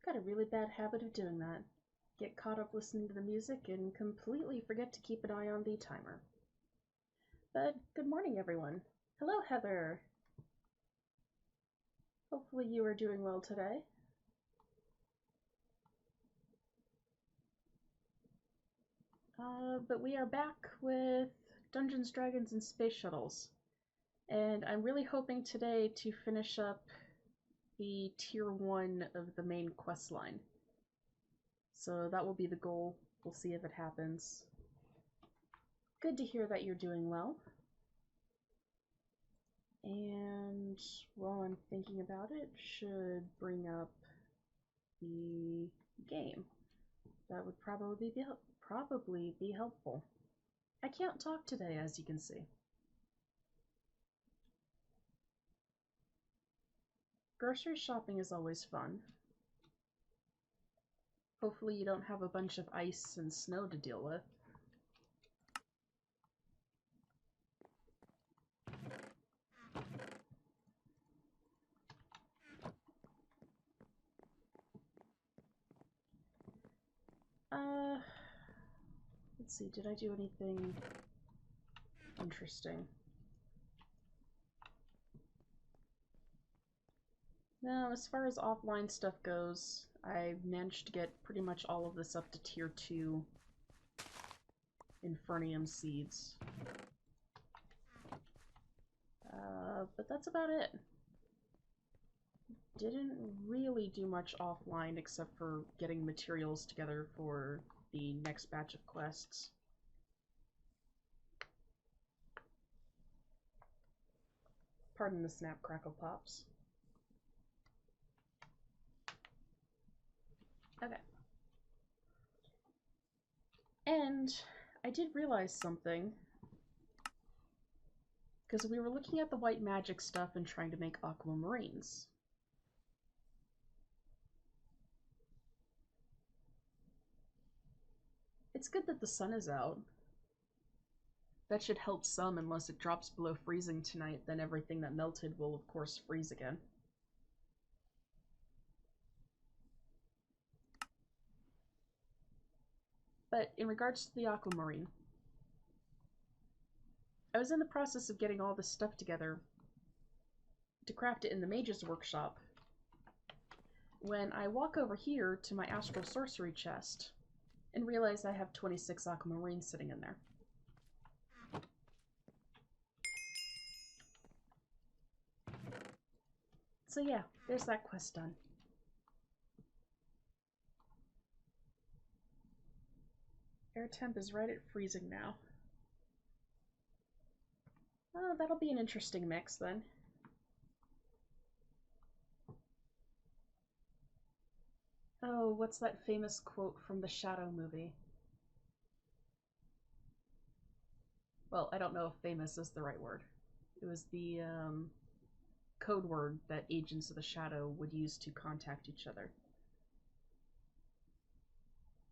Got a really bad habit of doing that. Get caught up listening to the music and completely forget to keep an eye on the timer. But good morning, everyone. Hello, Heather. Hopefully you are doing well today. But we are back with Dungeons, Dragons, and Space Shuttles. And I'm really hoping today to finish up the Tier 1 of the main quest line. So that will be the goal. We'll see if it happens. Good to hear that you're doing well. And while I'm thinking about it, should bring up the game. That would probably be helpful. I can't talk today, as you can see. Grocery shopping is always fun. Hopefully you don't have a bunch of ice and snow to deal with. Let's see, did I do anything interesting? No, as far as offline stuff goes, I managed to get pretty much all of this up to Tier 2 Infernium seeds. But that's about it. Didn't really do much offline except for getting materials together for the next batch of quests. Pardon the snap crackle pops. Okay. And I did realize something, because we were looking at the white magic stuff and trying to make aquamarines. It's good that the sun is out. That should help some, unless it drops below freezing tonight, then everything that melted will of course freeze again. But in regards to the aquamarine, I was in the process of getting all this stuff together to craft it in the mage's workshop when I walk over here to my astral sorcery chest and realize I have 26 aquamarines sitting in there. So yeah, there's that quest done. Air temp is right at freezing now. Oh, that'll be an interesting mix then. Oh, what's that famous quote from the Shadow movie? Well, I don't know if famous is the right word. It was the code word that agents of the Shadow would use to contact each other.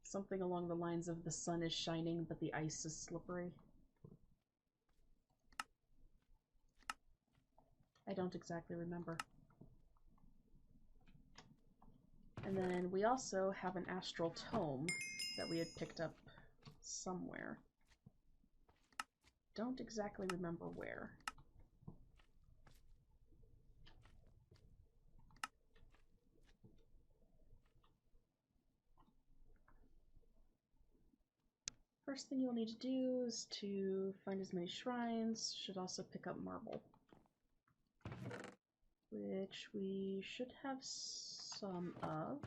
Something along the lines of the sun is shining, but the ice is slippery. I don't exactly remember. And then we also have an astral tome that we had picked up somewhere. Don't exactly remember where. First thing you'll need to do is to find as many shrines. Should also pick up marble, which we should have some of.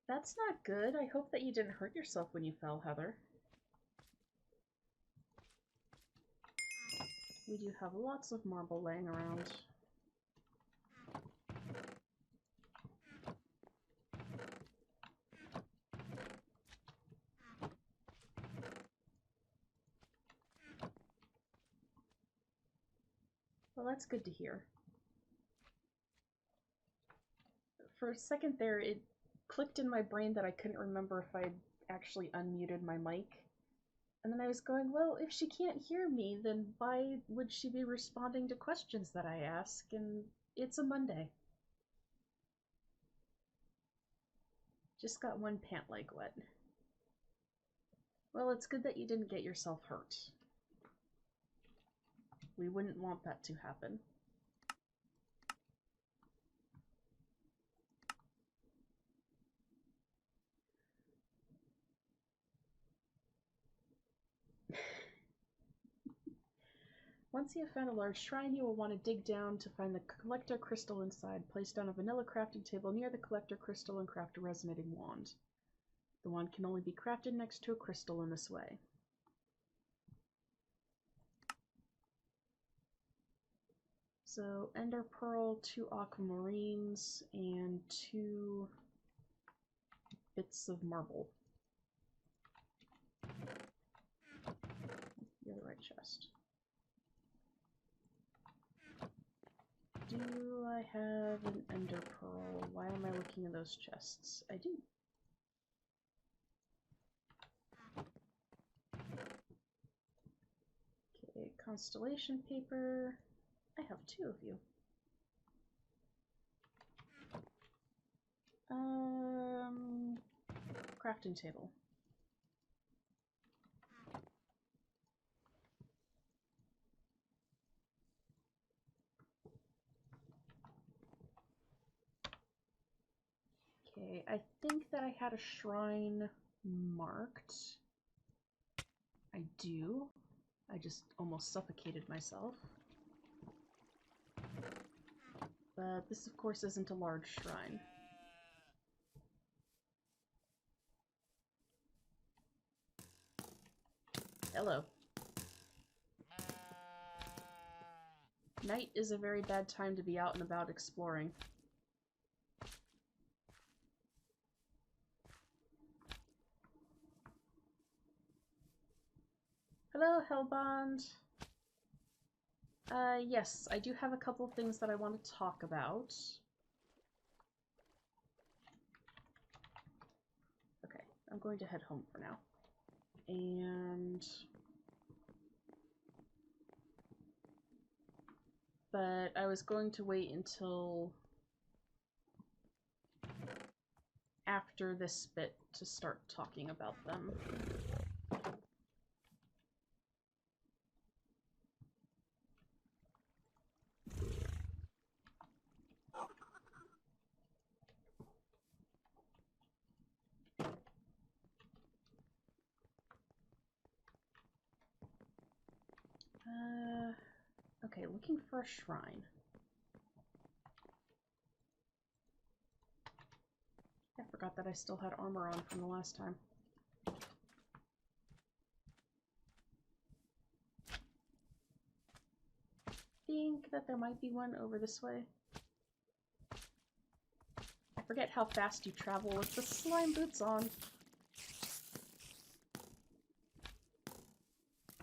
That's not good. I hope that you didn't hurt yourself when you fell, Heather. We do have lots of marble laying around. Well, that's good to hear. For a second there, it clicked in my brain that I couldn't remember if I'd actually unmuted my mic. And then I was going, well, if she can't hear me, then why would she be responding to questions that I ask? And It's a Monday. Just got one pant leg wet. Well, it's good that you didn't get yourself hurt. We wouldn't want that to happen. Once you have found a large shrine, you will want to dig down to find the collector crystal inside. Place down a vanilla crafting table near the collector crystal and craft a resonating wand. The wand can only be crafted next to a crystal in this way. So, ender pearl, 2 aquamarines, and 2 bits of marble. The other right chest. Do I have an ender pearl? Why am I looking at those chests? I do. Okay, constellation paper. I have 2 of you. Crafting table. Okay, I think that I had a shrine marked. I do. I just almost suffocated myself. But this, of course, isn't a large shrine. Hello. Night is a very bad time to be out and about exploring. Hello, Hellbond. Yes, I do have a couple things that I want to talk about. Okay, I'm going to head home for now. But I was going to wait until after this bit to start talking about them. Okay, looking for a shrine. I forgot that I still had armor on from the last time. Think that there might be one over this way. I forget how fast you travel with the slime boots on.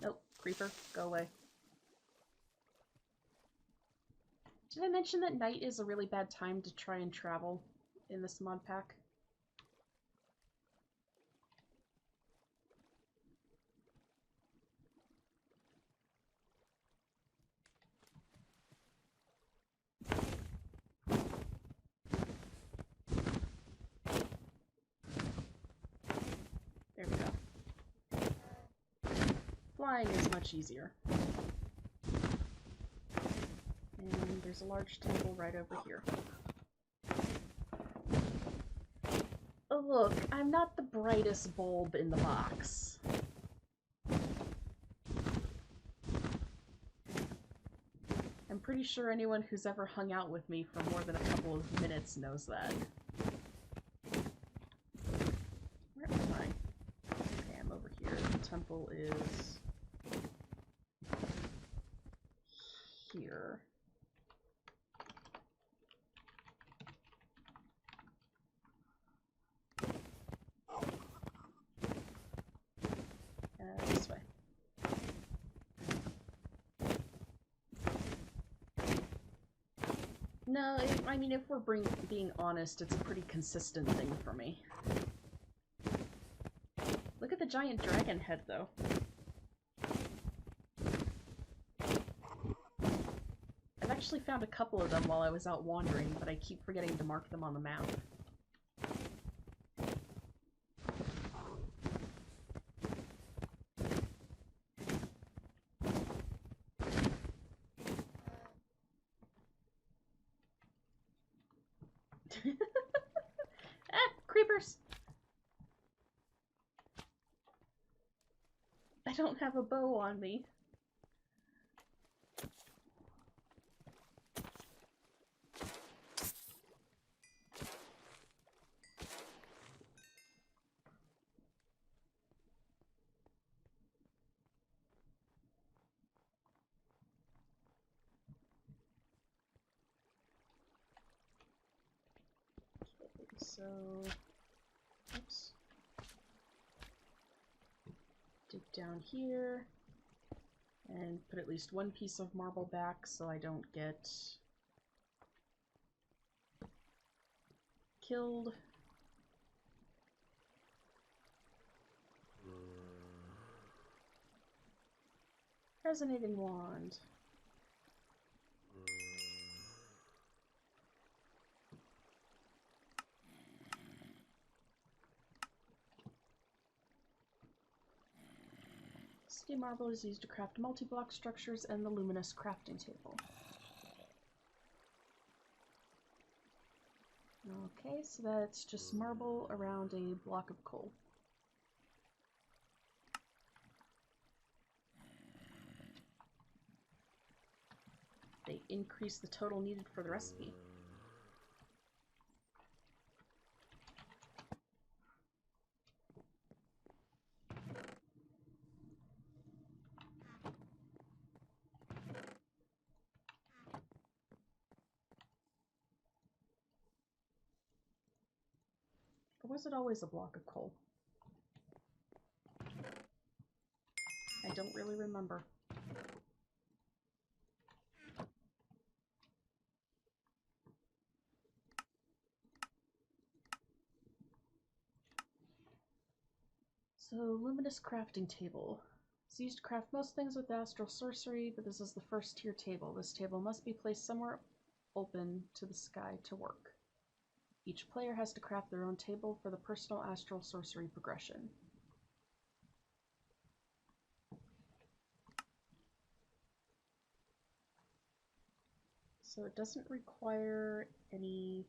Nope, creeper, go away. Did I mention that night is a really bad time to try and travel in this mod pack? There we go. Flying is much easier. And there's a large temple right over here. Oh look, I'm not the brightest bulb in the box. I'm pretty sure anyone who's ever hung out with me for more than a couple of minutes knows that. Where am I? Okay, I'm over here. The temple is here. This way. No, I mean, if we're being honest, it's a pretty consistent thing for me. Look at the giant dragon head, though. actually found a couple of them while I was out wandering, but I keep forgetting to mark them on the map. Ah, creepers! I don't have a bow on me. So, oops. Dig down here and put at least one piece of marble back so I don't get killed. Resonating wand. Steam marble is used to craft multi-block structures and the luminous crafting table. Okay, so that's just marble around a block of coal. They increase the total needed for the recipe. Or was it always a block of coal? I don't really remember. So, luminous crafting table. It's used to craft most things with astral sorcery, but this is the first tier table. This table must be placed somewhere open to the sky to work. Each player has to craft their own table for the personal astral sorcery progression. So it doesn't require anything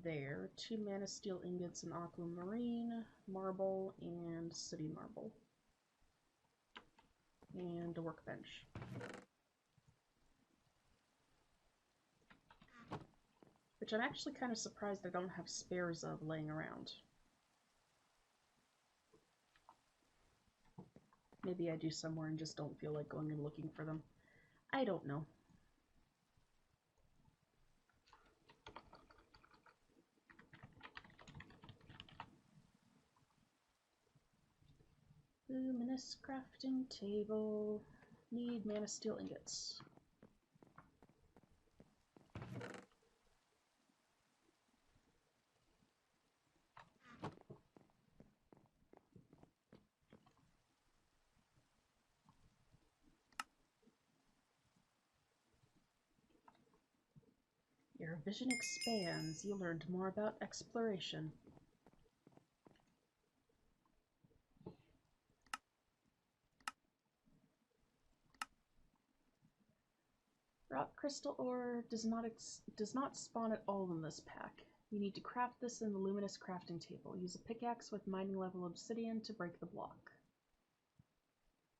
there. 2 mana steel ingots and aquamarine, marble, and city marble. And a workbench. Which I'm actually kind of surprised I don't have spares of laying around. Maybe I do somewhere and just don't feel like going and looking for them. I don't know. Luminous crafting table. Need mana steel ingots. Your vision expands. You learned more about exploration. Rock crystal ore does not spawn at all in this pack. You need to craft this in the luminous crafting table. Use a pickaxe with mining level obsidian to break the block.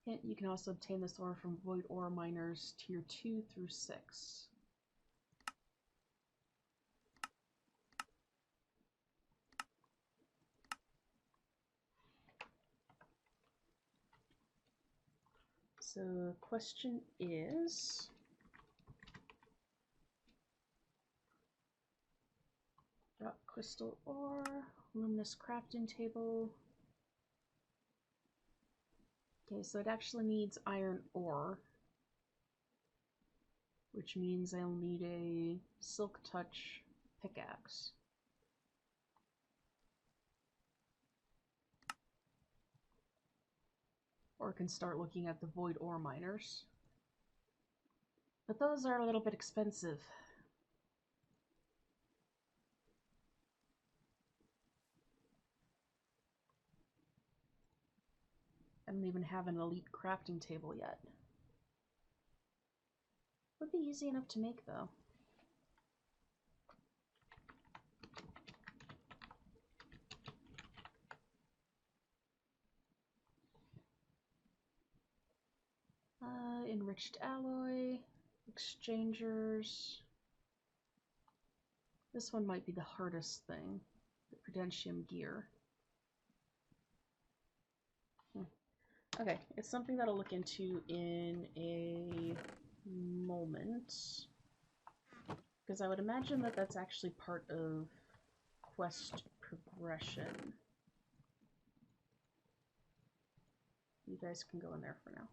Hint, you can also obtain this ore from void ore miners tier 2 through 6. So the question is, rock crystal ore, luminous crafting table. Okay, so it actually needs iron ore, which means I'll need a silk touch pickaxe. Or I can start looking at the void ore miners. But those are a little bit expensive. I don't even have an elite crafting table yet. Would be easy enough to make, though. Enriched alloy, exchangers. This one might be the hardest thing, the Prudentium gear. Okay, it's something that I'll look into in a moment, because I would imagine that that's actually part of quest progression. You guys can go in there for now.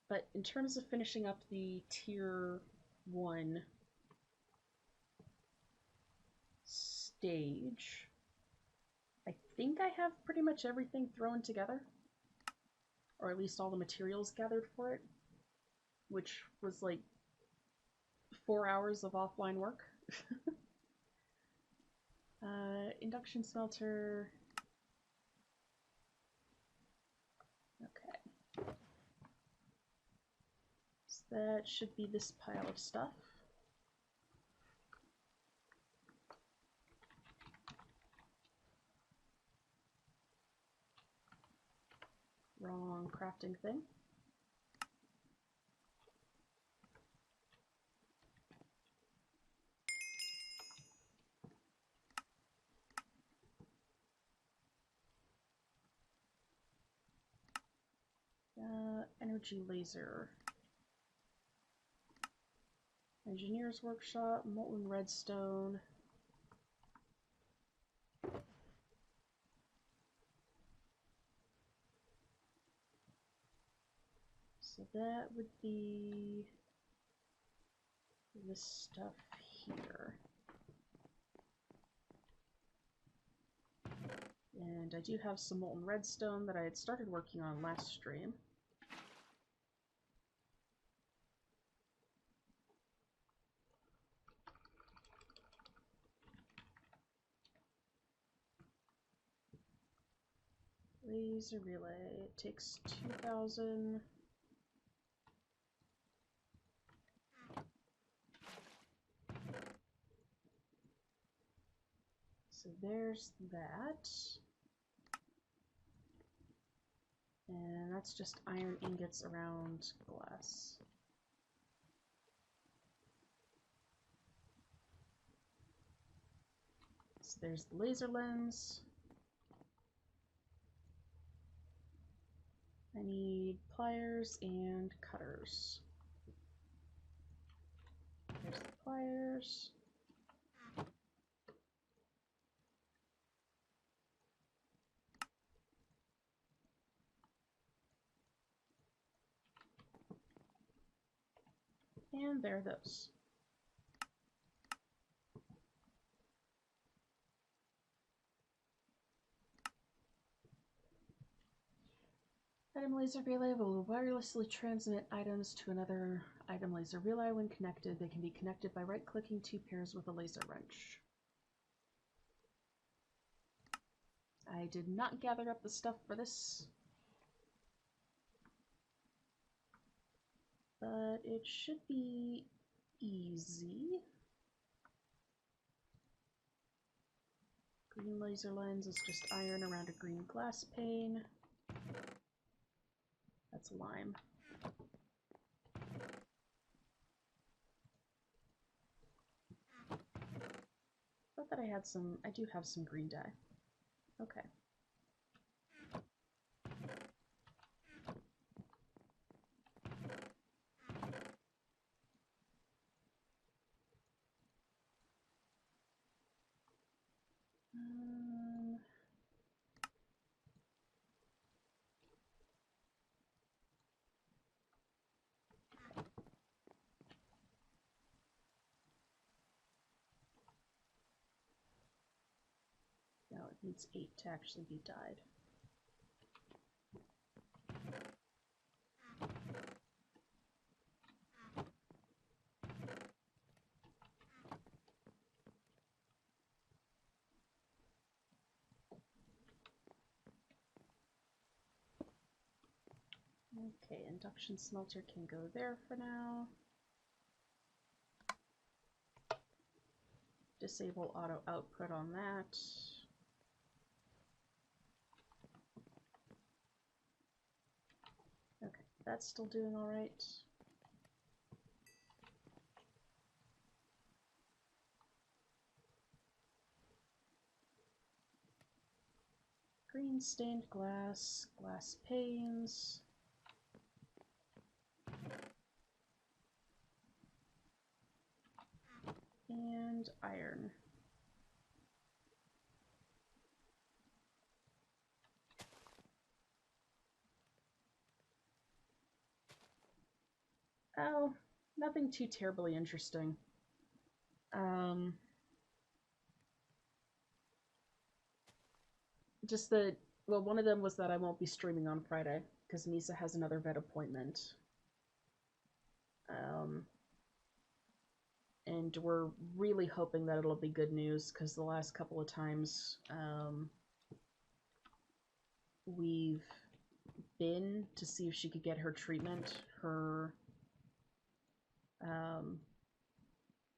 But in terms of finishing up the tier 1 stage, I think I have pretty much everything thrown together. Or at least all the materials gathered for it. Which was like 4 hours of offline work. Induction smelter. Okay. So that should be this pile of stuff. Wrong crafting thing. Energy laser. Engineer's workshop, molten redstone. So that would be this stuff here. And I do have some molten redstone that I had started working on last stream. Laser relay, it takes 2,000. So there's that. And that's just iron ingots around glass. So there's the laser lens. I need pliers and cutters. There's the pliers. And there are those. Item laser relay will wirelessly transmit items to another item laser relay when connected. They can be connected by right-clicking 2 pairs with a laser wrench. I did not gather up the stuff for this, but it should be easy. Green laser lens is just iron around a green glass pane. That's lime. Thought that I had some, I do have some green dye. Okay. No, it needs 8 to actually be dyed. Okay, induction smelter can go there for now. Disable auto output on that. Okay, that's still doing all right. Green stained glass, glass panes. And iron. Oh, nothing too terribly interesting. Just that, well, one of them was that I won't be streaming on Friday because Misa has another vet appointment. And we're really hoping that it'll be good news because the last couple of times we've been to see if she could get her treatment, her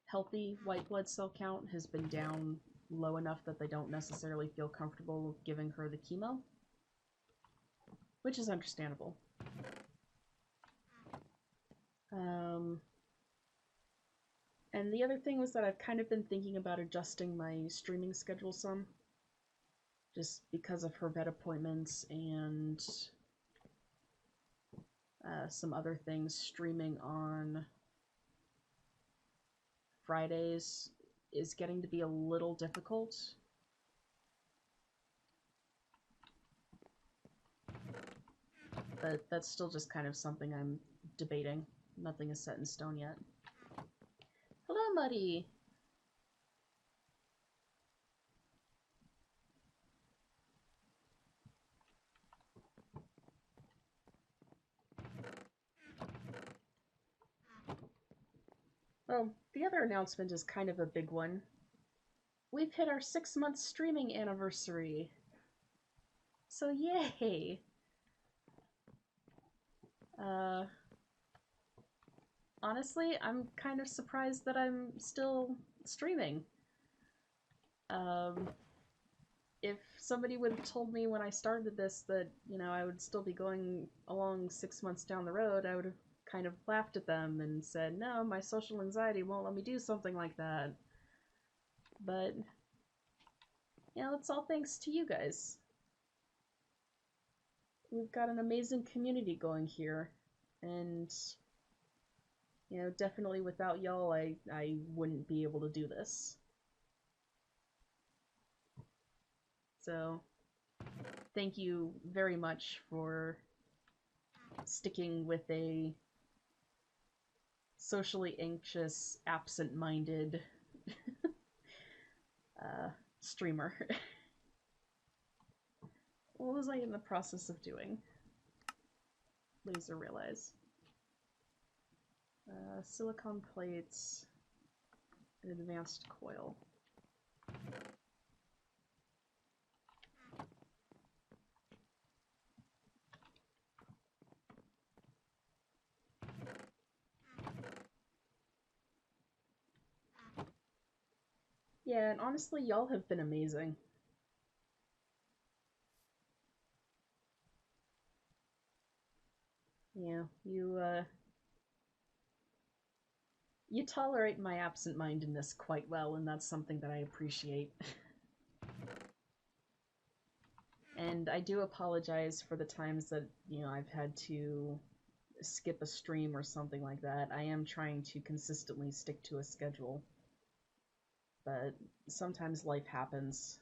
healthy white blood cell count has been down low enough that they don't necessarily feel comfortable giving her the chemo, which is understandable. And the other thing was that I've kind of been thinking about adjusting my streaming schedule some, just because of her vet appointments and some other things. Streaming on Fridays is getting to be a little difficult. But that's still just kind of something I'm debating. Nothing is set in stone yet. Hello, Muddy! Well, the other announcement is kind of a big one. We've hit our 6-month streaming anniversary. So yay! Honestly, I'm kind of surprised that I'm still streaming. If somebody would have told me when I started this that, you know, I would still be going along 6 months down the road, I would have kind of laughed at them and said, no, my social anxiety won't let me do something like that. But, you know, it's all thanks to you guys. We've got an amazing community going here, and, you know, definitely without y'all, I wouldn't be able to do this. So, thank you very much for sticking with a socially anxious, absent-minded streamer. What was I in the process of doing? Laser realize. Silicon plates, an advanced coil. Yeah, and honestly, y'all have been amazing. Yeah, you tolerate my absent-mindedness quite well, and that's something that I appreciate. And I do apologize for the times that, you know, I've had to skip a stream or something like that. I am trying to consistently stick to a schedule. But sometimes life happens,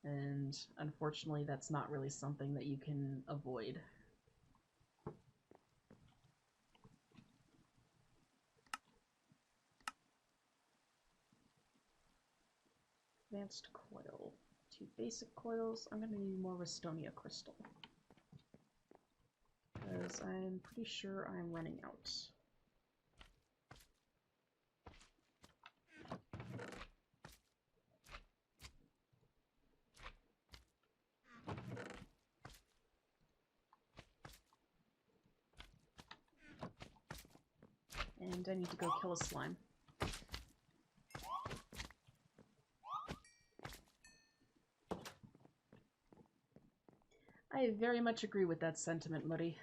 and unfortunately that's not really something that you can avoid. Advanced coil. 2 basic coils. I'm going to need more Restonia crystal, because I'm pretty sure I'm running out. And I need to go kill a slime. I very much agree with that sentiment, Muddy.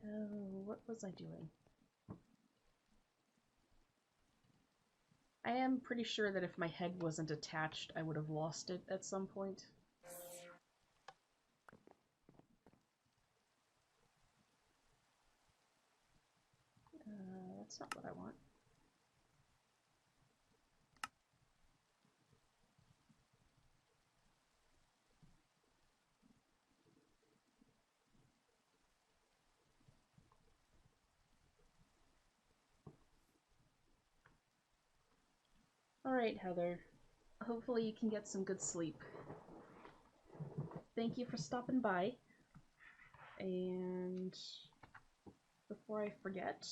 Oh, what was I doing? I am pretty sure that if my head wasn't attached, I would have lost it at some point. That's not what I want. Alright, Heather. Hopefully you can get some good sleep. Thank you for stopping by. And before I forget,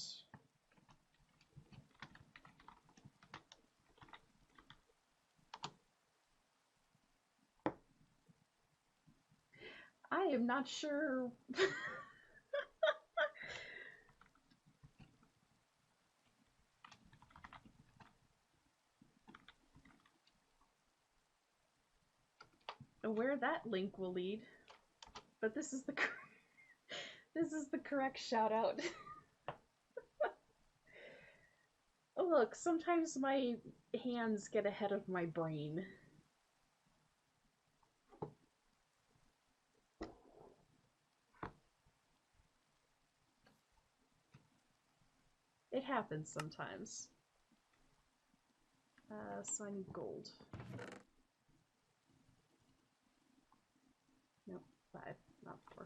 I am not sure. Where that link will lead, but this is the this is the correct shout out. Oh, look, sometimes my hands get ahead of my brain. It happens sometimes. So I need gold. Nope, 5, not 4.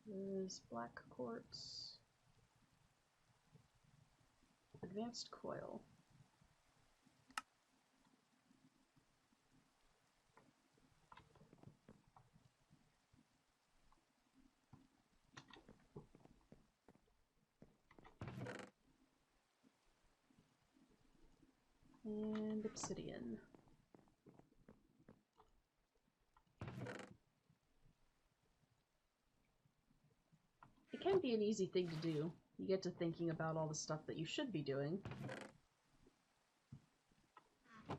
There's black quartz. Advanced coil. And obsidian. It can be an easy thing to do. You get to thinking about all the stuff that you should be doing. Okay,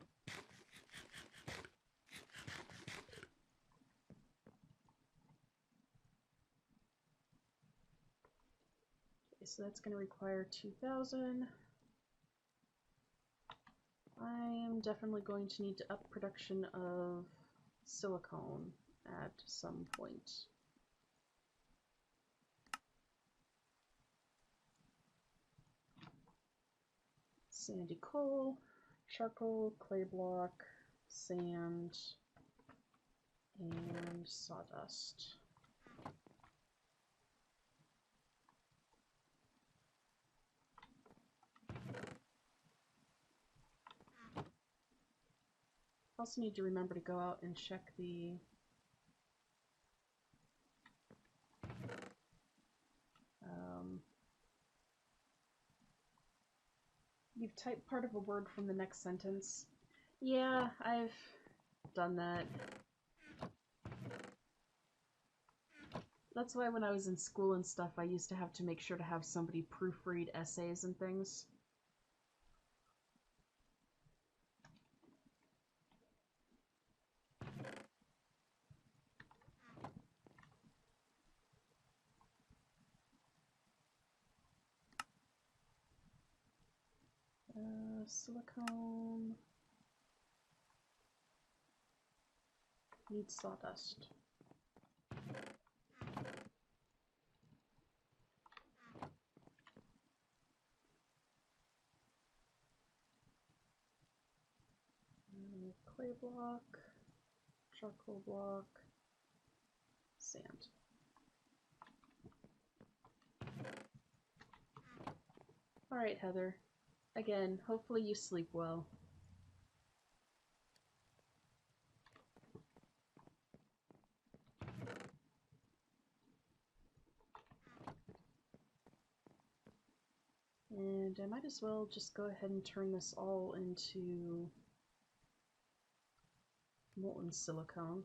so that's going to require 2,000. I am definitely going to need to up production of silicone at some point. Sandy coal, charcoal, clay block, sand, and sawdust. Also need to remember to go out and check the you've typed part of a word from the next sentence. Yeah, I've done that. That's why when I was in school and stuff, I used to have to make sure to have somebody proofread essays and things. Silicone. Needs sawdust. Clay block, charcoal block, sand. Alright, Heather. Again, hopefully you sleep well. And I might as well just go ahead and turn this all into molten silicone.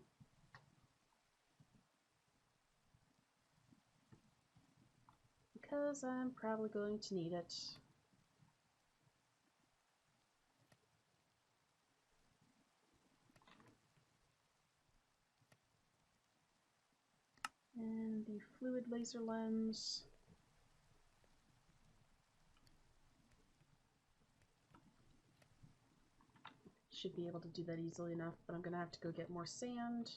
Because I'm probably going to need it. And the fluid laser lens. Should be able to do that easily enough, but I'm gonna have to go get more sand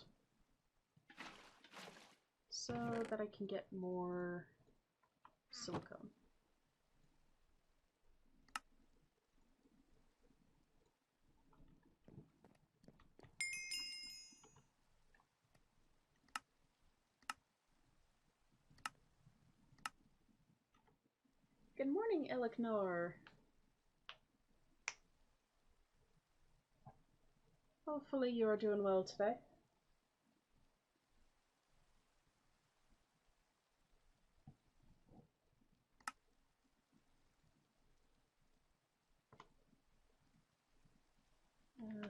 so that I can get more silicone. Good morning, Eliknor. Hopefully you are doing well today.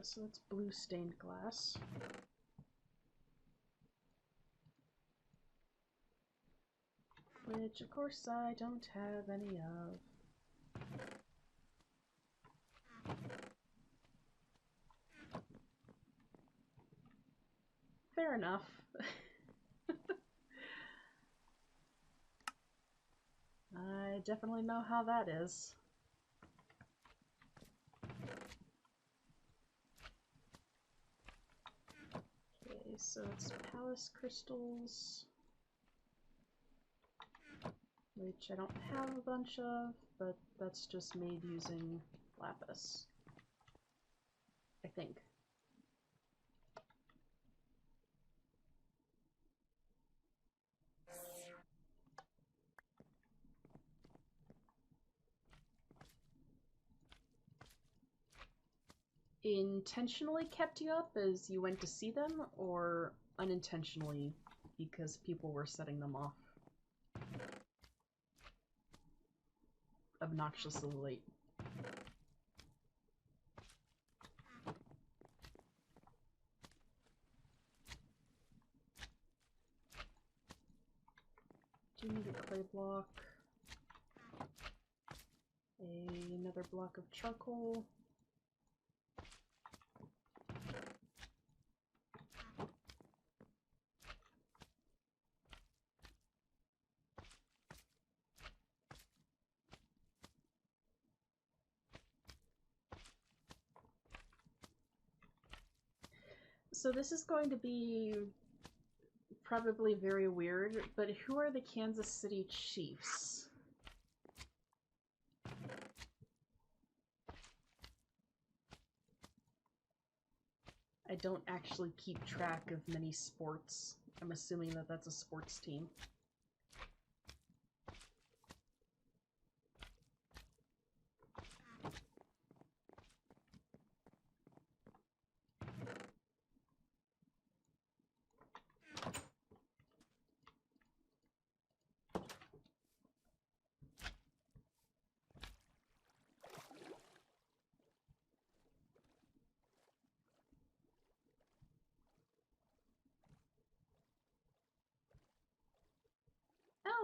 So it's blue stained glass. Which, of course, I don't have any of. Fair enough. I definitely know how that is. Okay, so it's palace crystals, which I don't have a bunch of, but that's just made using lapis, I think. Intentionally kept you up as you went to see them, or unintentionally because people were setting them off obnoxiously late? Do you need a clay block? Another block of charcoal. So this is going to be probably very weird, but who are the Kansas City Chiefs? I don't actually keep track of many sports. I'm assuming that that's a sports team.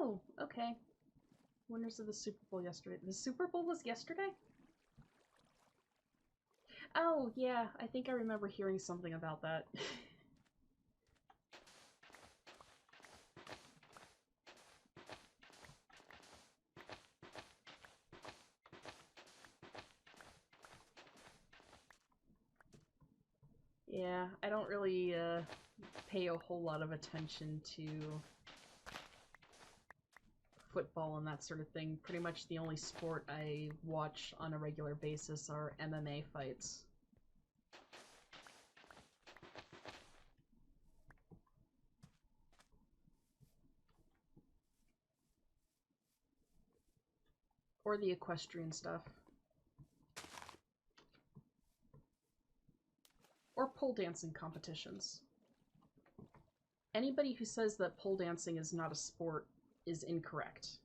Oh, okay. Winners of the Super Bowl yesterday. The Super Bowl was yesterday? Oh, yeah, I think I remember hearing something about that. Yeah, I don't really pay a whole lot of attention to football and that sort of thing. Pretty much the only sport I watch on a regular basis are MMA fights. Or the equestrian stuff. Or pole dancing competitions. Anybody who says that pole dancing is not a sport is incorrect.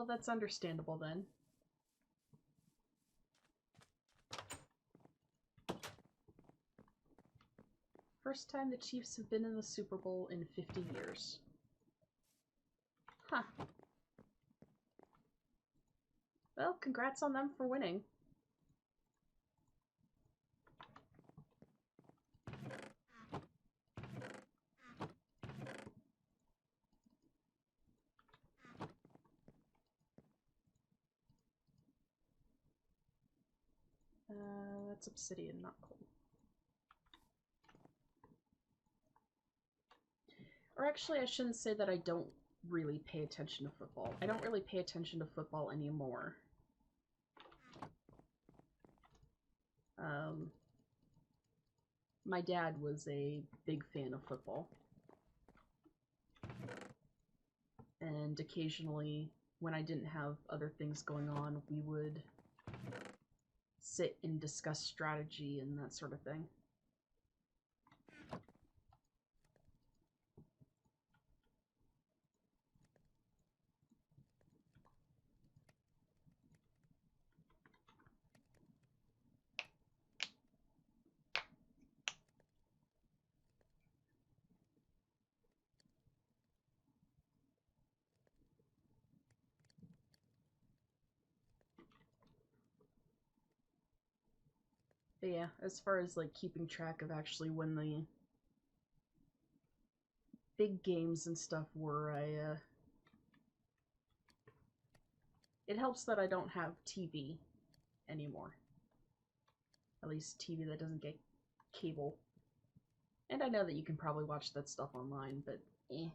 Well, that's understandable then. First time the Chiefs have been in the Super Bowl in 50 years. Huh. Well, congrats on them for winning. That's obsidian, not coal. Or actually, I shouldn't say that I don't really pay attention to football. I don't really pay attention to football anymore. My dad was a big fan of football. And occasionally, when I didn't have other things going on, we would sit and discuss strategy and that sort of thing. But yeah, as far as like keeping track of actually when the big games and stuff were, it helps that I don't have TV anymore. At least TV that doesn't get cable. And I know that you can probably watch that stuff online, but eh.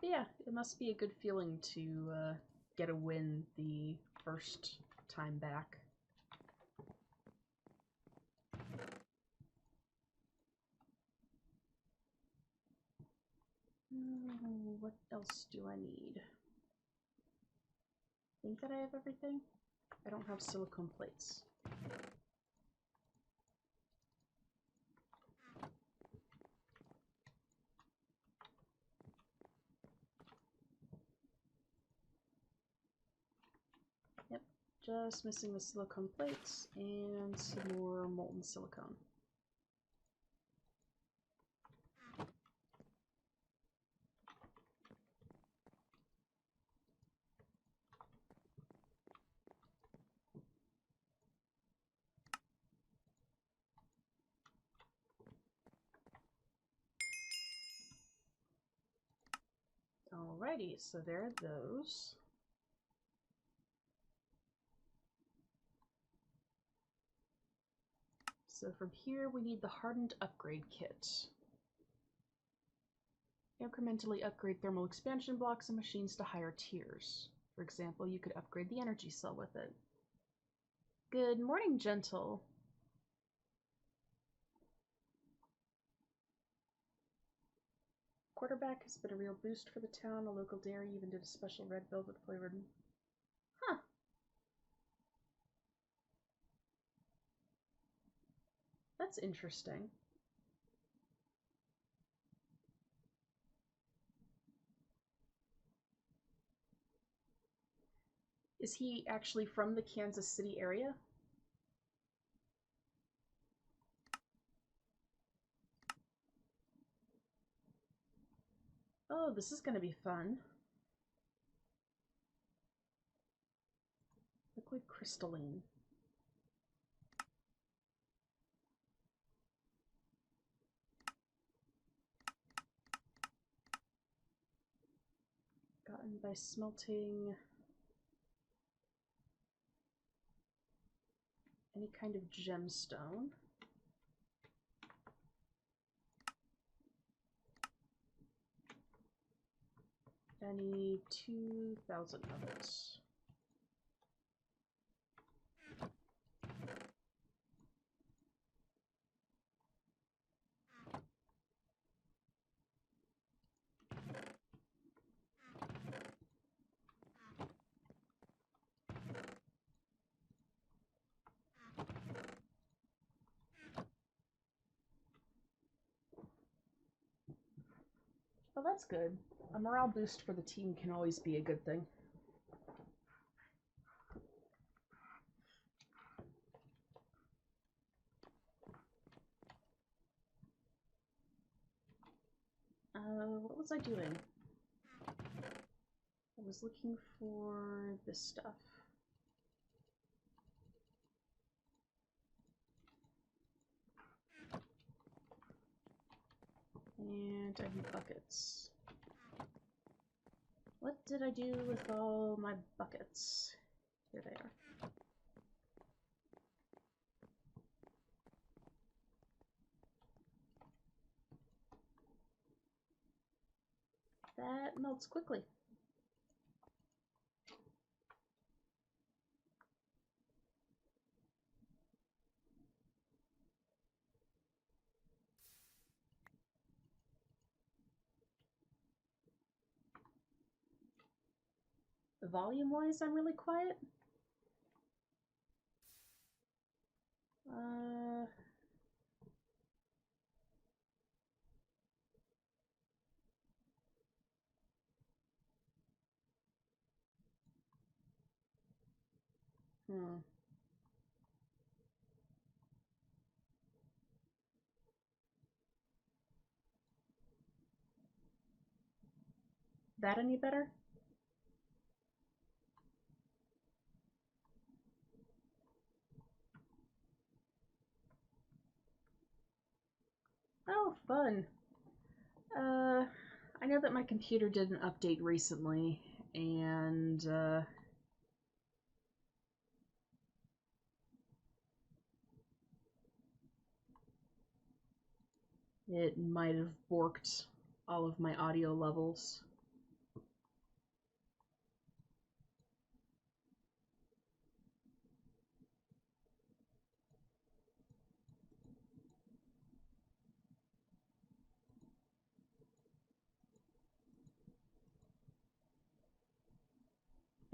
But yeah, it must be a good feeling to get a win the first time back. What else do I need? Think that I have everything? I don't have silicone plates. Yep, just missing the silicone plates and some more molten silicone. Alrighty, so there are those. So from here we need the hardened upgrade kit. Incrementally upgrade thermal expansion blocks and machines to higher tiers. For example, you could upgrade the energy cell with it. Good morning, Gentle. Quarterback has been a real boost for the town. A local dairy even did a special red velvet flavored. Huh. That's interesting. Is he actually from the Kansas City area? Oh, this is gonna be fun. Liquid crystalline. Gotten by smelting any kind of gemstone. I need 2,000 of it. Well, that's good. A morale boost for the team can always be a good thing. What was I doing? I was looking for this stuff. And I need buckets. What did I do with all my buckets? Here they are. That melts quickly. Volume-wise, I'm really quiet. Uh... Hmm. That any better? Oh, fun. I know that my computer did an update recently, and, it might have borked all of my audio levels.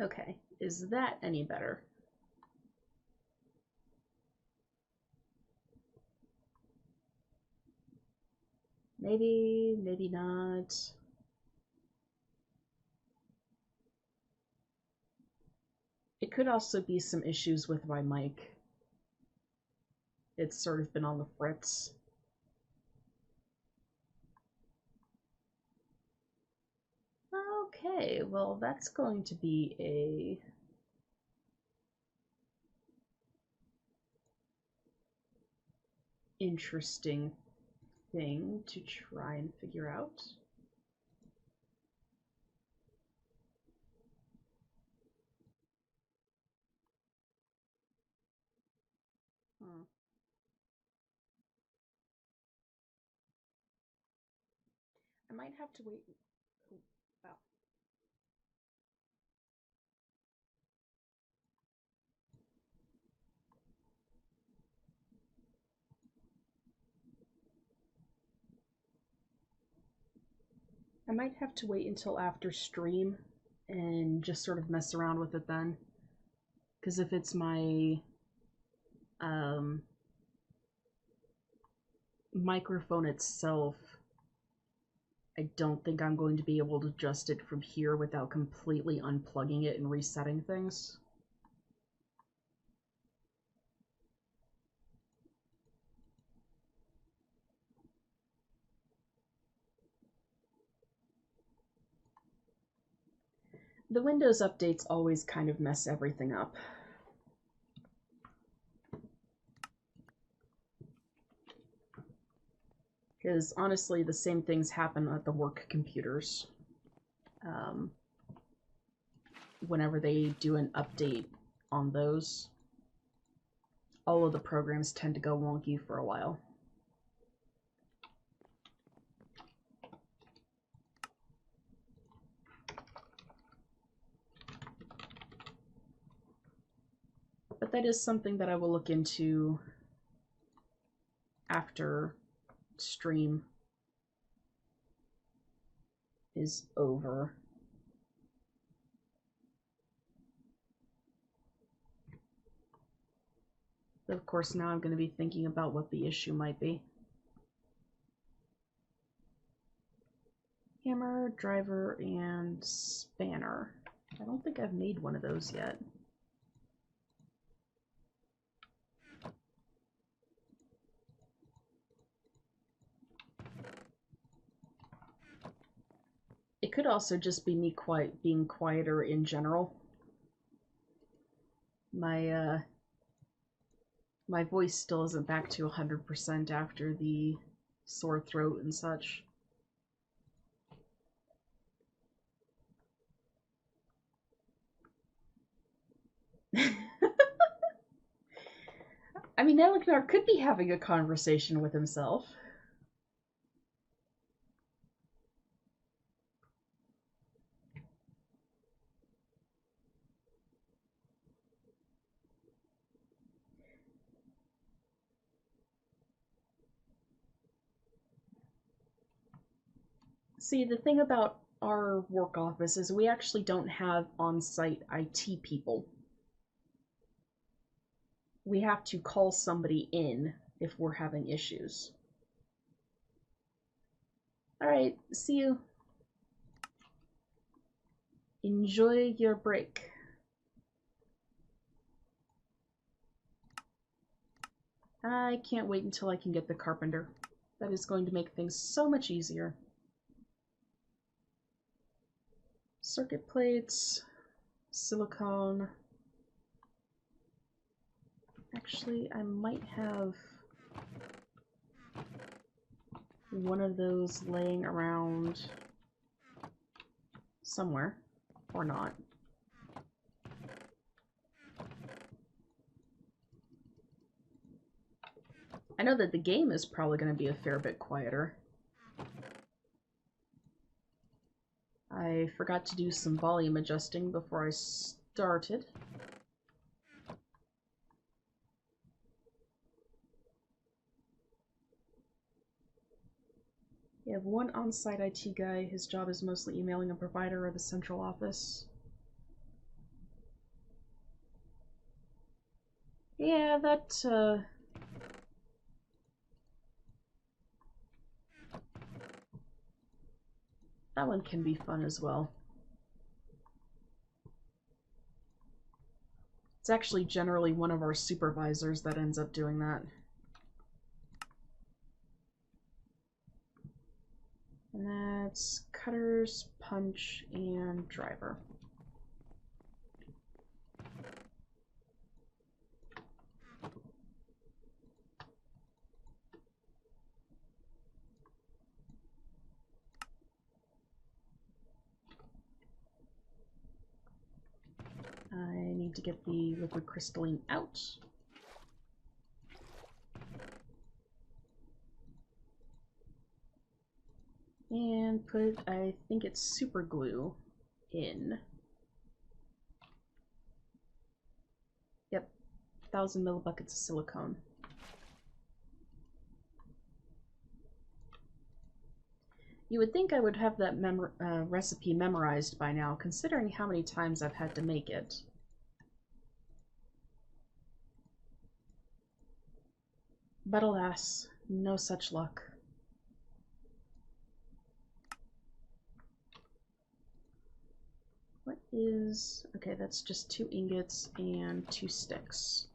Okay, is that any better? Maybe, maybe not. It could also be some issues with my mic. It's sort of been on the fritz. Okay, well, that's going to be a interesting thing to try and figure out. I might have to wait. Oh, wow. I might have to wait until after stream and just sort of mess around with it then. Because if it's my microphone itself, I don't think I'm going to be able to adjust it from here without completely unplugging it and resetting things. The Windows updates always kind of mess everything up. Because honestly, the same things happen at the work computers. Whenever they do an update on those, all of the programs tend to go wonky for a while. But that is something that I will look into after stream is over. But of course, now I'm going to be thinking about what the issue might be. Hammer, driver, and spanner. I don't think I've made one of those yet. It could also just be me being quieter in general. My my voice still isn't back to 100% after the sore throat and such. I mean, Elagnar could be having a conversation with himself. See, the thing about our work office is we actually don't have on-site IT people. We have to call somebody in if we're having issues. Alright, see you. Enjoy your break. I can't wait until I can get the carpenter. That is going to make things so much easier. Circuit plates, silicone. Actually, I might have one of those laying around somewhere, or not. I know that the game is probably going to be a fair bit quieter. I forgot to do some volume adjusting before I started. You have one on-site IT guy. His job is mostly emailing a provider or the central office. Yeah, that one can be fun as well. It's actually generally one of our supervisors that ends up doing that. And that's cutters, punch, and driver. I need to get the liquid crystalline out. And put, I think it's super glue in. Yep, 1,000 millibuckets of silicone. You would think I would have that recipe memorized by now, considering how many times I've had to make it. But alas, no such luck. What is... okay, that's just 2 ingots and 2 sticks.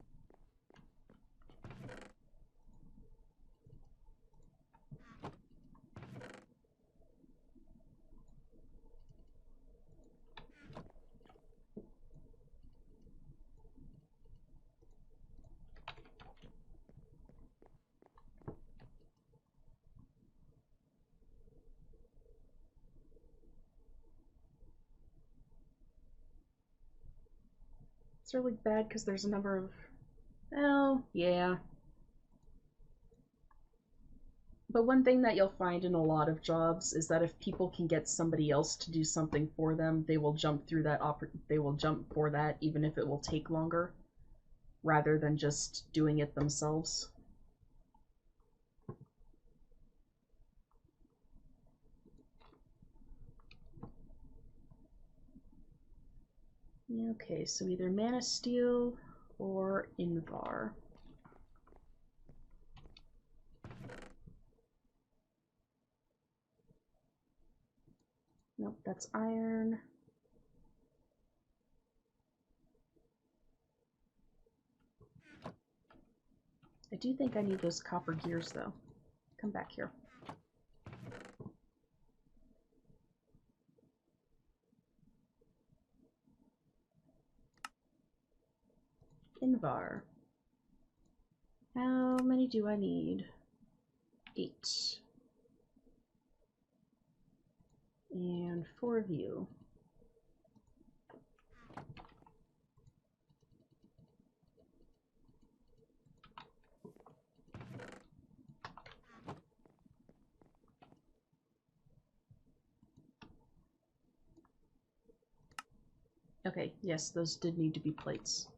It's really bad because there's a number of... oh, yeah. But one thing that you'll find in a lot of jobs is that if people can get somebody else to do something for them, they will jump through that they will jump for that even if it will take longer, rather than just doing it themselves. Okay, so either Mana Steel or Invar. Nope, that's iron. I do think I need those copper gears, though. Come back here. Invar. How many do I need? 8. And 4 of you. Okay, yes, those did need to be plates.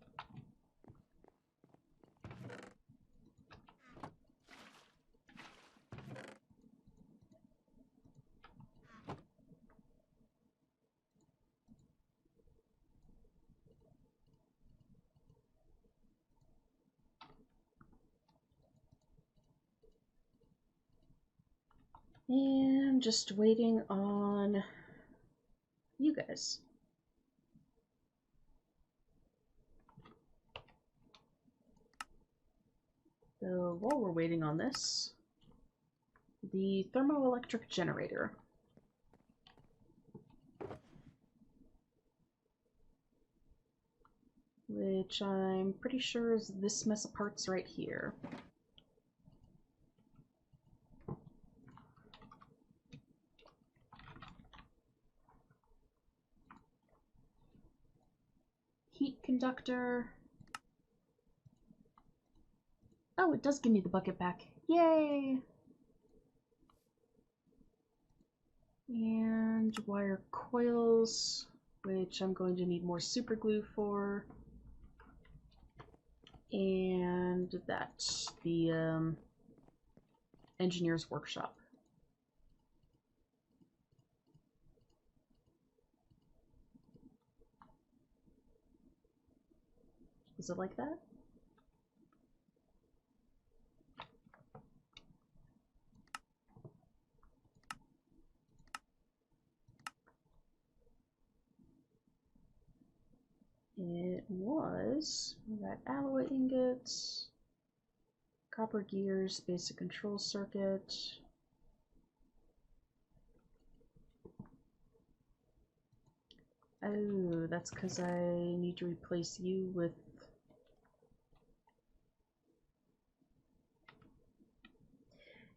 And just waiting on you guys. So while we're waiting on this, the thermoelectric generator. Which I'm pretty sure is this mess of parts right here. Heat conductor. Oh, it does give me the bucket back. Yay! And wire coils, which I'm going to need more super glue for. And that's the engineer's workshop. Is it like that? It was. We got alloy ingots, copper gears, basic control circuit. Oh, that's because I need to replace you with...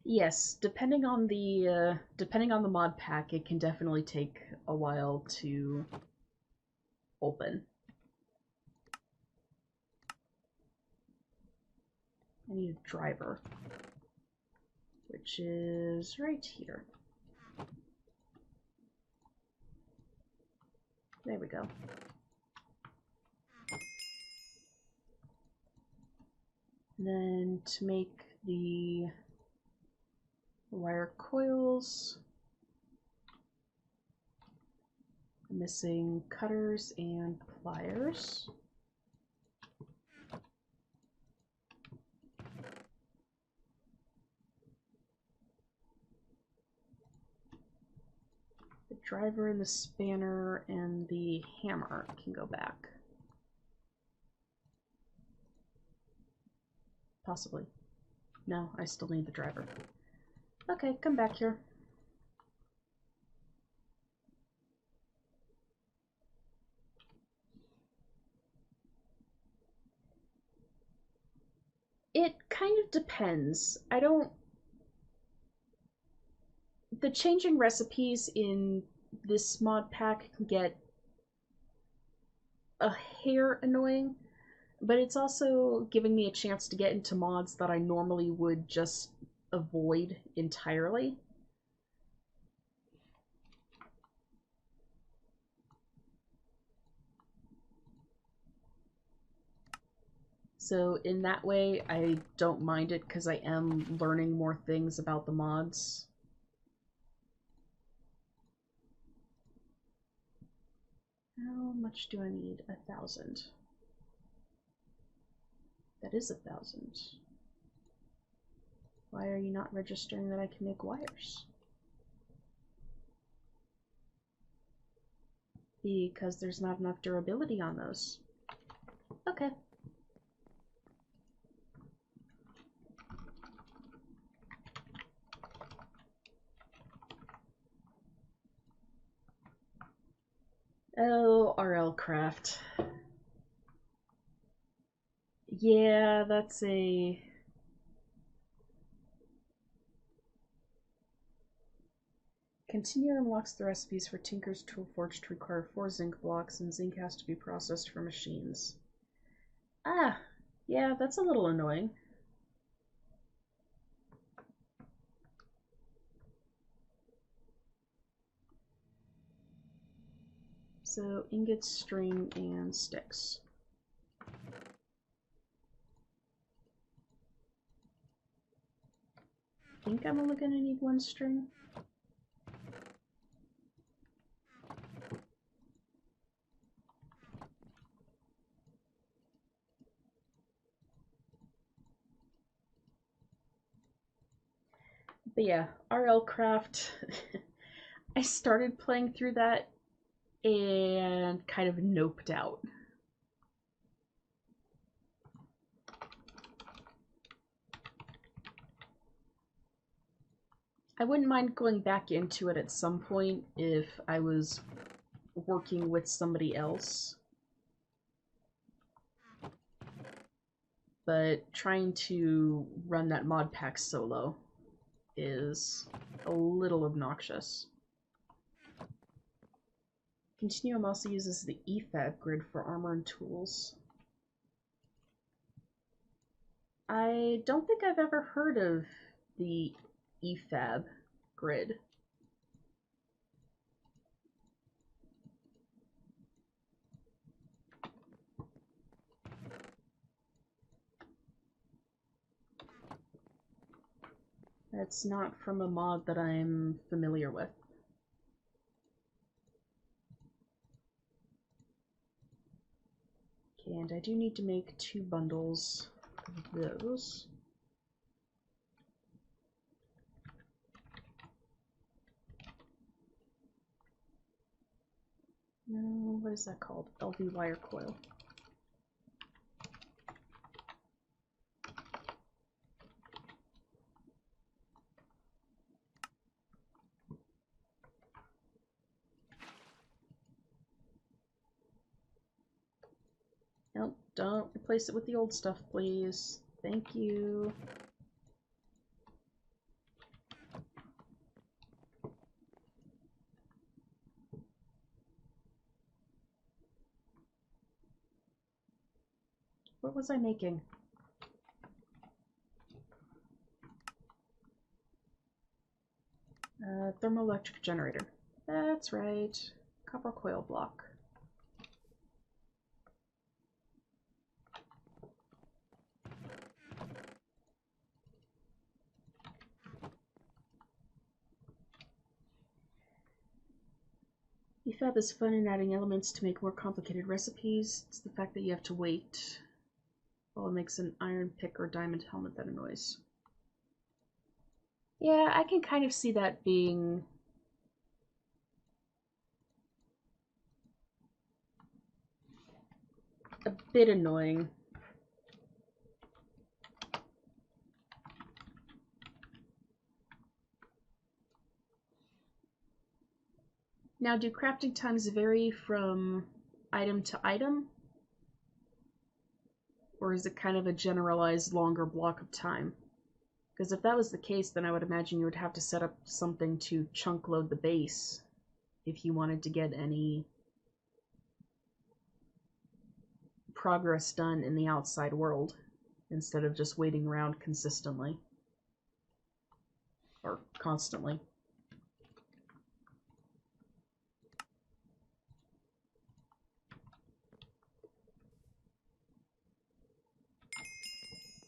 Yes, depending on the mod pack, it can definitely take a while to open. I need a driver, which is right here. There we go. And then to make the wire coils, I'm missing cutters and pliers. The driver and the spanner and the hammer can go back. Possibly. No, I still need the driver. Okay, come back here. It kind of depends. The changing recipes in this mod pack can get a hair annoying, but it's also giving me a chance to get into mods that I normally would just avoid entirely. So in that way, I don't mind it because I am learning more things about the mods. How much do I need? 1,000. That is 1,000. Why are you not registering that I can make wires? Because there's not enough durability on those. Okay. Oh, RL Craft. Yeah, that's a... Continue unlocks the recipes for Tinker's Toolforge to require 4 zinc blocks, and zinc has to be processed for machines. Ah, yeah, that's a little annoying. So, ingots, string, and sticks. I think I'm only gonna need 1 string. But yeah, RL Craft. I started playing through that and kind of noped out. I wouldn't mind going back into it at some point if I was working with somebody else. But trying to run that mod pack solo is a little obnoxious. Continuum also uses the EFAB grid for armor and tools. I don't think I've ever heard of the EFAB grid. That's not from a mod that I'm familiar with. Okay, and I do need to make 2 bundles of those. No, what is that called? LV wire coil. Nope, don't replace it with the old stuff, please. Thank you. What was I making? Thermoelectric generator. That's right. Copper coil block. EFAB is fun in adding elements to make more complicated recipes. It's the fact that you have to wait while it makes an iron pick or diamond helmet that annoys. Yeah, I can kind of see that being a bit annoying. Now, do crafting times vary from item to item? Or is it kind of a generalized longer block of time? Because if that was the case, then I would imagine you would have to set up something to chunk load the base if you wanted to get any progress done in the outside world, instead of just waiting around consistently. Or constantly.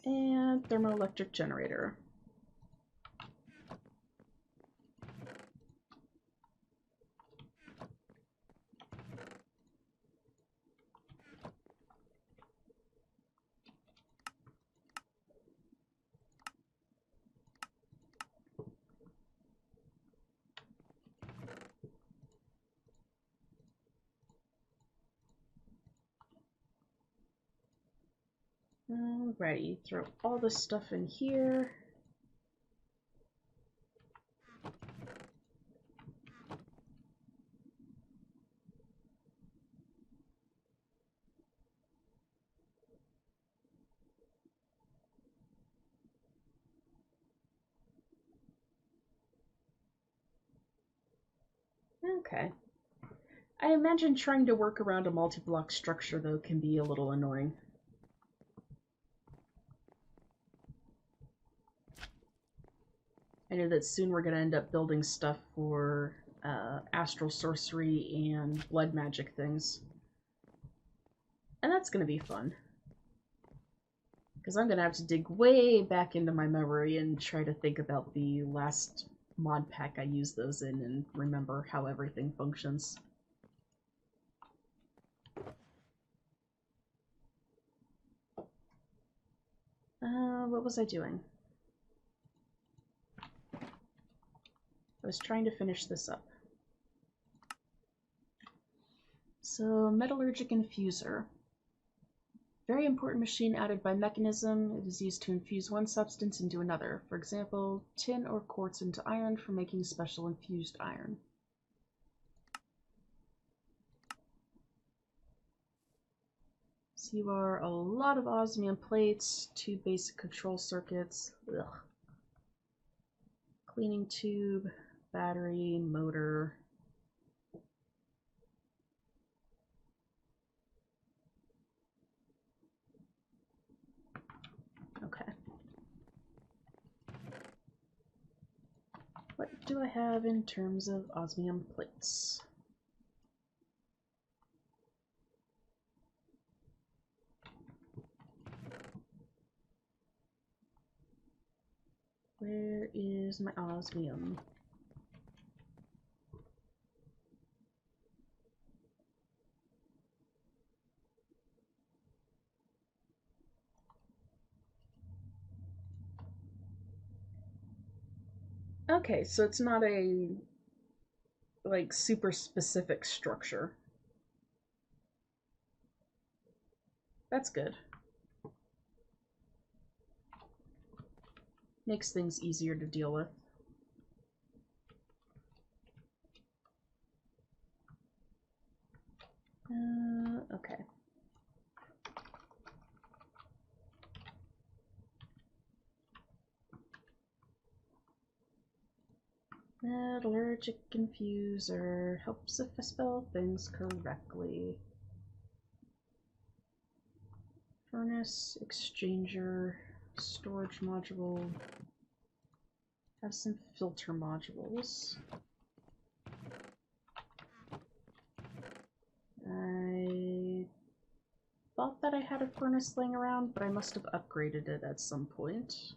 And thermoelectric generator. Alrighty, throw all this stuff in here. Okay. I imagine trying to work around a multi-block structure, though, can be a little annoying. I know that soon we're going to end up building stuff for astral sorcery and blood magic things. And that's going to be fun. Because I'm going to have to dig way back into my memory and try to think about the last mod pack I used those in and remember how everything functions. What was I doing? I was trying to finish this up. So, metallurgic infuser. Very important machine added by mechanism. It is used to infuse one substance into another. For example, tin or quartz into iron for making special infused iron. So you are a lot of osmium plates, 2 basic control circuits, cleaning tube, battery, motor. Okay. What do I have in terms of osmium plates? Where is my osmium? Okay, so it's not a, like, super specific structure. That's good. Makes things easier to deal with. Okay. Metallurgic infuser helps if I spell things correctly. Furnace, exchanger, storage module. Have some filter modules. I thought that I had a furnace laying around, but I must have upgraded it at some point.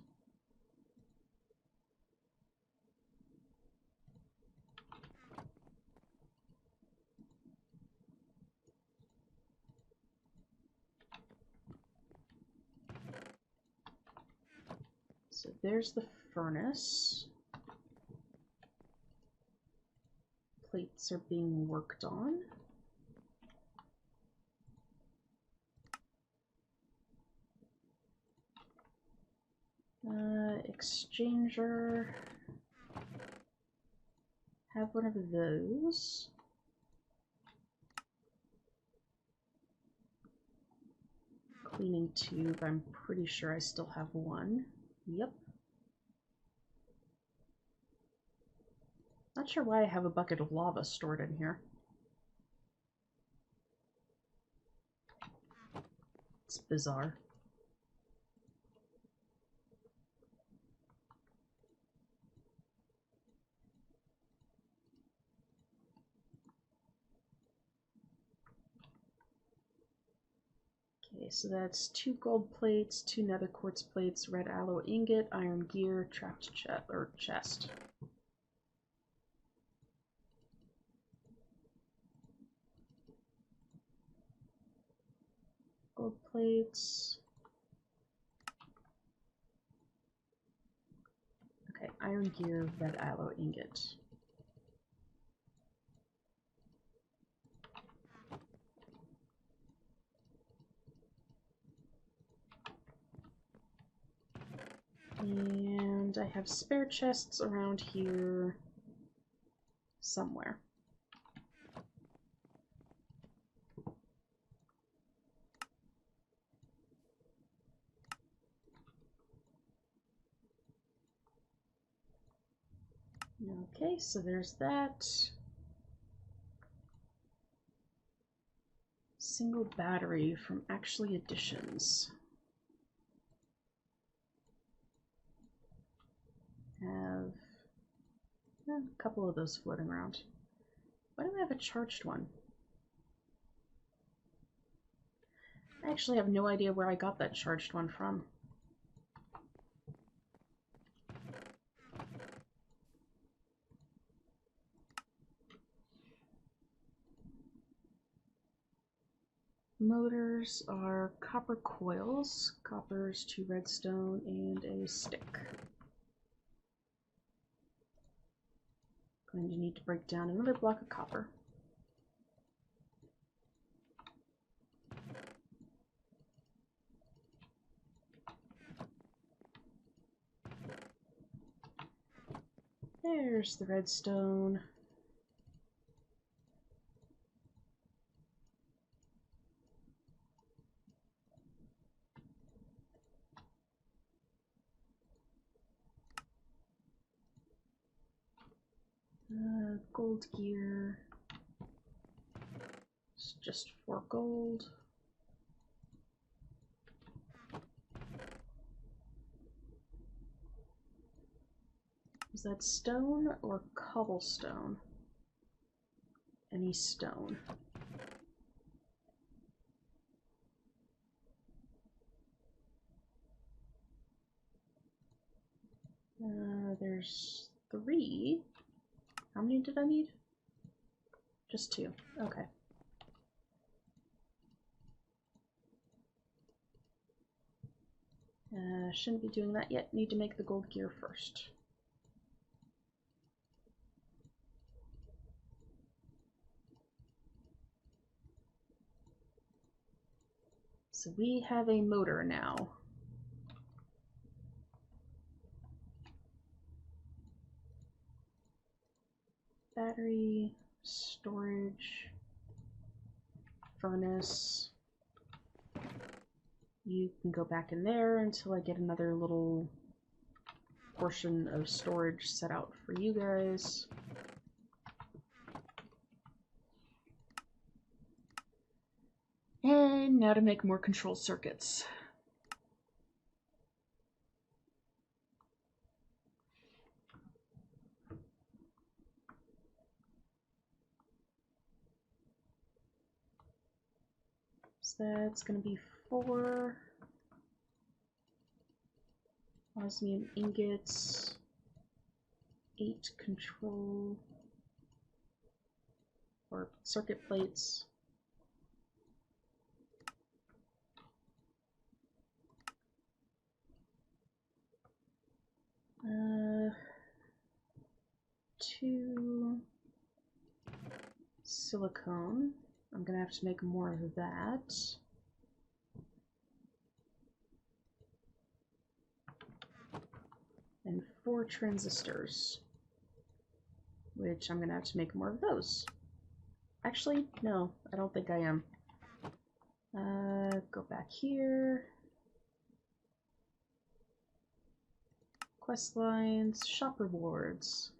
So there's the furnace. Plates are being worked on. Exchanger. Have one of those. Cleaning tube, I'm pretty sure I still have one. Yep. Not sure why I have a bucket of lava stored in here. It's bizarre. Okay, so that's 2 gold plates, 2 nether quartz plates, red aloe ingot, iron gear, trapped chest. Gold plates. Okay, iron gear, red aloe ingot. And I have spare chests around here somewhere. Okay, so there's that. Single battery from Actually Additions. Have a couple of those floating around. Why do I have a charged one? I actually have no idea where I got that charged one from. Motors are copper coils, coppers, 2 redstone, and a stick. Going to need to break down another block of copper. There's the redstone. Gold gear. It's just 4 gold. Is that stone or cobblestone? Any stone. There's 3. How many did I need? Just 2. Okay. Shouldn't be doing that yet. Need to make the gold gear first. So we have a motor now. Battery, storage, furnace. You can go back in there until I get another little portion of storage set out for you guys. And now to make more control circuits. So that's going to be 4 osmium ingots, 8 control or circuit plates. Uh, 2 silicone. I'm gonna have to make more of that. And 4 transistors, which I'm gonna have to make more of those. Actually, no, I don't think I am. Go back here. Quest lines, shop rewards.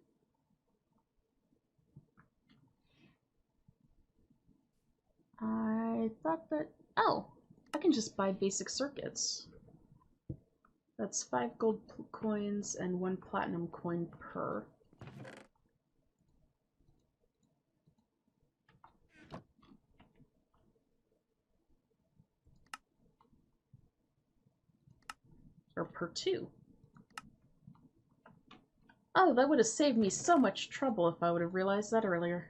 I thought that, oh, I can just buy basic circuits. That's 5 gold coins and 1 platinum coin per. Or per 2. Oh, that would have saved me so much trouble if I would have realized that earlier.